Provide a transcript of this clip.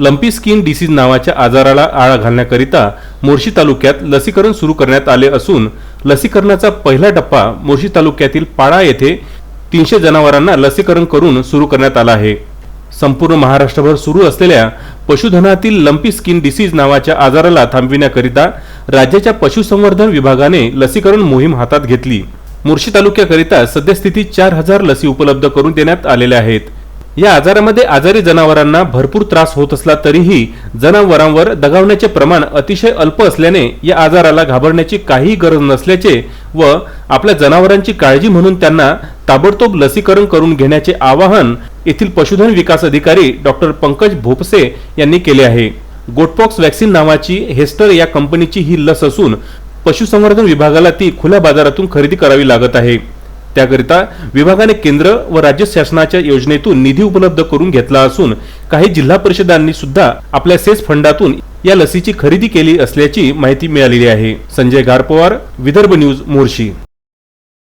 Lumpy skin disease नावाच्या आजाराला आळा घालण्याकरिता मोर्शी तालुक्यात लसीकरण सुरू करण्यात आले असून लसीकरणाचा पहिला टप्पा मोर्शी तालुक्यातील पाळा येथे 300 जनावरांना लसीकरण करून सुरू करण्यात आला आहे। संपूर्ण महाराष्ट्रभर सुरू असलेल्या पशुधनातील लंपी स्किन डिसीज नावाच्या आजाराला थांबविण्याकरिता राज्याच्या पशुसंवर्धन विभागाने लसीकरण मोहीम हातात घेतली। मोर्शी तालुक्याकरिता सद्यस्थितीत 4000 लसी उपलब्ध करून देण्यात आलेल्या आहेत। या आजारामध्ये आजारी जनावरांना भरपूर त्रास होत असला तरीही जनावरांवर दगावण्याचे प्रमाण अतिशय अल्प असल्याने या आजाराला घाबरण्याची काही गरज नसल्याचे व आपल्या जनावरांची काळजी म्हणून त्यांना ताबडतोब लसीकरण करून घेण्याचे आवाहन येथील पशुधन विकास अधिकारी डॉक्टर पंकज भोपसे यांनी केले आहे। गोटपॉक्स वॅक्सिन नावाची हेस्टर या कंपनीची ही लस असून पशुसंवर्धन विभागाला ती खुल्या बाजारातून खरेदी करावी लागत आहे। त्याकरिता विभागाने केंद्र व राज्य शासनाच्या योजनेतून निधी उपलब्ध करून घेतला असून काही जिल्हा परिषदांनी सुद्धा आपल्या सेस फंडातून या लसीची खरेदी केली असल्याची माहिती मिळालेली आहे। संजय गारपवार, विदर्भ न्यूज, मोर्शी।